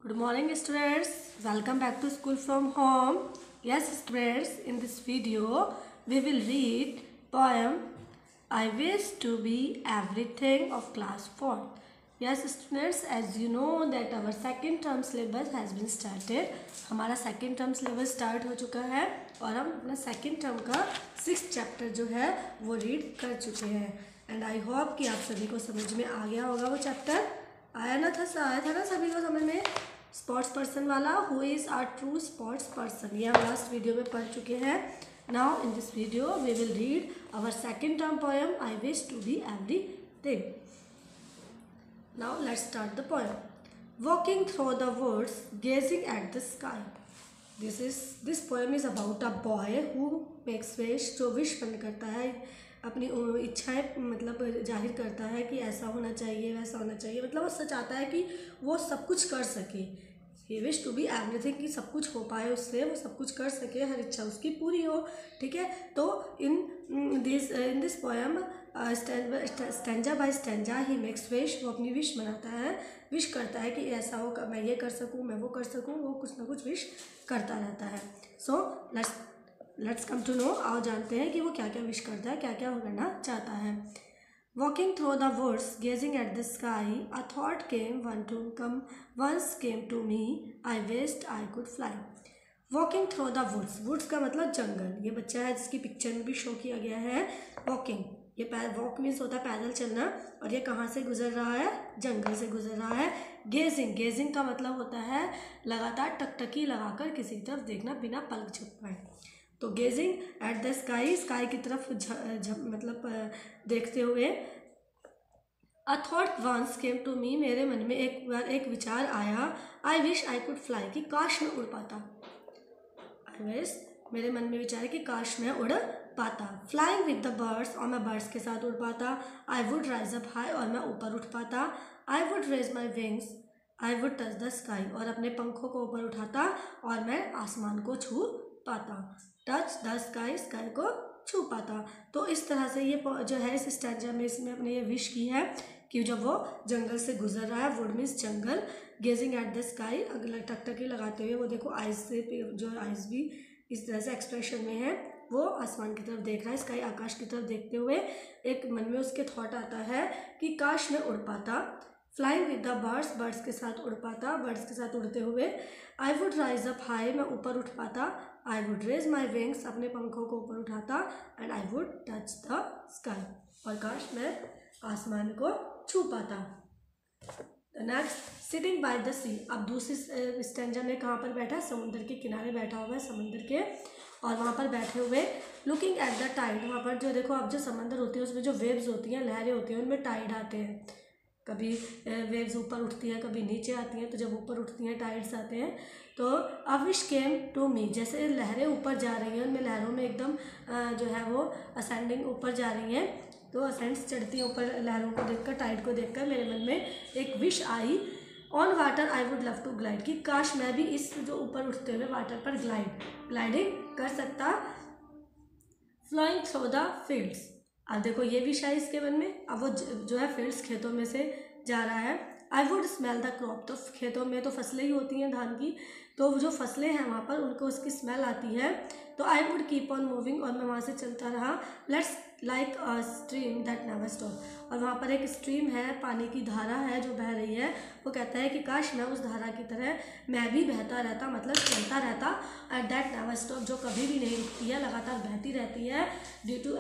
Good morning students, welcome back to school from home. Yes students, in this video we will read poem I wish to be everything of class 4. Yes students, as you know that our second term syllabus has been started. हमारा second term syllabus start हो चुका है और हम अपना second term का 6th chapter जो है वो read कर चुके हैं and I hope कि आप सभी को समझ में आ गया होगा वो chapter. आया था ना सभी को समझ में. स्पोर्ट्स पर्सन वाला who is a true sports person ये हम लास्ट वीडियो में पढ़ चुके हैं. Now in this video we will read our second term poem I wish to be everything. Now let's start the poem. Walking through the woods gazing at the sky. This poem is about a boy who makes wish, जो wish बंद करता है, अपनी इच्छाएं मतलब जाहिर करता है कि ऐसा होना चाहिए वैसा होना चाहिए, मतलब वो चाहता है कि वो सब कुछ कर सके. ही विश टू बी एवरीथिंग, कि सब कुछ हो पाए उससे, वो सब कुछ कर सके, हर इच्छा उसकी पूरी हो. ठीक है, तो in this poem stanza by stanza he makes wish, वो अपनी विश बनाता है, विश करता है कि ऐसा हो, मैं ये कर सकूँ, मैं वो कर सकूँ, वो कुछ ना कुछ विश करता रहता है. So let's come to know. आओ जानते हैं कि वो क्या क्या विश करता है, क्या क्या वो करना चाहता है. Walking through the woods gazing at the sky a thought came once came to me I wished I could fly. Walking through the woods, woods का मतलब जंगल. ये बच्चा है जिसकी पिक्चर में भी शो किया गया है. वॉकिंग, ये वॉक मीन्स होता है पैदल चलना, और ये कहाँ से गुजर रहा है, जंगल से गुजर रहा है. गेजिंग का मतलब होता है लगातार टकटकी लगाकर किसी की तरफ देखना बिना पलक झपकाए. तो gazing at the sky, sky की तरफ मतलब देखते हुए. A thought once came to me, मेरे मन में एक विचार आया. I wish I could fly, कि काश मैं उड़ पाता. आई विश, मेरे मन में विचार है कि काश मैं उड़ पाता. फ्लाइंग विद द बर्ड्स, और मैं बर्ड्स के साथ उड़ पाता. I would rise up high, और मैं ऊपर उठ पाता. I would raise my wings, I would touch the sky, और अपने पंखों को ऊपर उठाता और मैं आसमान को छू पाता. टच द स्काई, स्काई को छू पाता. तो इस तरह से ये जो है इस स्टैंजा में इसमें अपने ये विश की है कि जब वो जंगल से गुजर रहा है, वुड मीन्स जंगल, गेजिंग एट द स्काई, अगला टकटकी लगाते हुए, वो देखो आइज से, जो आइज भी इस तरह से एक्सप्रेशन में है, वो आसमान की तरफ देख रहा है, स्काई आकाश की तरफ देखते हुए. एक मन में उसके थॉट आता है कि काश मैं उड़ पाता. Flying with the birds, birds के साथ उड़ पाता, बर्ड्स के साथ उड़ते हुए. I would rise up high, मैं ऊपर उठ पाता. I would raise my wings, अपने पंखों को ऊपर उठाता. And I would touch the sky, और काश मैं आसमान को छू पाता. Next, sitting by the sea. अब दूसरी स्टैंजा में कहाँ पर बैठा है, समुद्र के किनारे बैठा हुआ है, समुद्र के, और वहाँ पर बैठे हुए. लुकिंग एट द टाइड, वहाँ पर जो देखो अब जो समुद्र होती है उसमें जो वेव्स होती हैं, लहरें होती हैं, उनमें टाइड आते हैं. कभी वेव्स ऊपर उठती हैं, कभी नीचे आती हैं, तो जब ऊपर उठती हैं टाइड्स आते हैं. तो अ विश केम टू मी, जैसे लहरें ऊपर जा रही हैं, उनमें लहरों में एकदम जो है वो असेंडिंग ऊपर जा रही हैं, तो असेंड्स चढ़ती हैं ऊपर लहरों को देखकर, टाइड को देखकर. मेरे मन में एक विश आई. On water I would love to glide, कि काश मैं भी इस जो ऊपर उठते हुए वाटर पर ग्लाइडिंग कर सकता. फ्लोइंग थ्रू द फील्ड्स, अब देखो ये विश आई इसके मन में. अब वो जो है फील्ड्स, खेतों में से जा रहा है. I would smell the crop, तो खेतों में तो फसलें ही होती हैं धान की, तो जो फसलें हैं वहाँ पर उनको उसकी स्मेल आती है. तो I would keep on moving, और मैं वहाँ से चलता रहा. Let's like a stream that never stop, और वहाँ पर एक स्ट्रीम है, पानी की धारा है जो बह रही है. वो कहता है कि काश मैं उस धारा की तरह मैं भी बहता रहता, मतलब चलता रहता. एट दैट नेवर स्टॉप, जो कभी भी नहीं रुकती है, लगातार बहती रहती है. Due to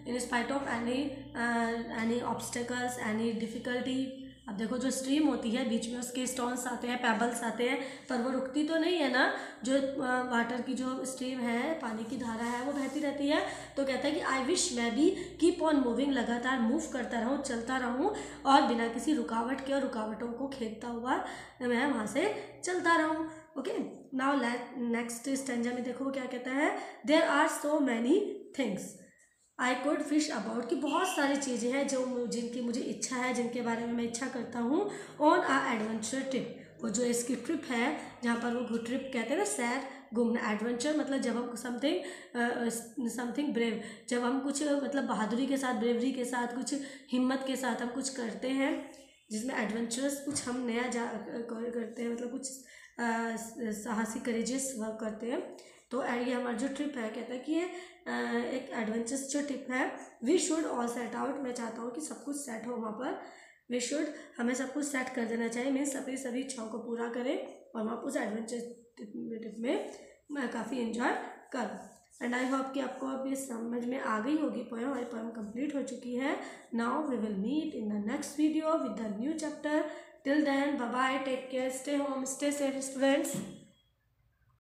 in spite of any obstacles, any difficulty. अब देखो जो स्ट्रीम होती है बीच में उसके स्टोन्स आते हैं, पेबल्स आते हैं, पर वो रुकती तो नहीं है ना. जो वाटर की जो स्ट्रीम है, पानी की धारा है, वो बहती रहती है. तो कहता है कि आई विश मैं भी कीप ऑन मूविंग, लगातार मूव करता रहूँ, चलता रहूँ, और बिना किसी रुकावट के और रुकावटों को खेदता हुआ मैं वहाँ से चलता रहूँ. ओके, नाउ नेक्स्ट स्टैंजा में देखो वो क्या कहता है. There are so many things I could fish about, कि बहुत सारी चीज़ें हैं जो जिनकी मुझे इच्छा है, जिनके बारे में मैं इच्छा करता हूँ. ऑन आ एडवेंचर ट्रिप, वो जो इसकी ट्रिप है जहाँ पर वो ट्रिप कहते हैं ना, सैर घूमना. एडवेंचर मतलब जब हम समथिंग ब्रेव, जब हम कुछ मतलब बहादुरी के साथ, ब्रेवरी के साथ, कुछ हिम्मत के साथ हम कुछ करते हैं, जिसमें एडवेंचरस कुछ हम नया करते हैं, मतलब कुछ साहसी करेजियस वर्क करते हैं। तो ये हमारा जो ट्रिप है, कहता है कि ये एक एडवेंचरस जो ट्रिप है, we should all set out. मैं चाहता हूँ कि सब कुछ सेट हो वहाँ पर, वी शुड, हमें सब कुछ सेट कर देना चाहिए, मीन्स अपनी सभी इच्छाओं को पूरा करें और वहाँ उस एडवेंचर ट्रिप में मैं काफ़ी इन्जॉय करूँ। एंड आई होप कि आपको अब ये समझ में आ गई होगी पोएम। हमारी पोएम कंप्लीट हो चुकी है। Now we will meet in the next video with the new chapter. Till then, bye bye, take care, stay home, stay safe students.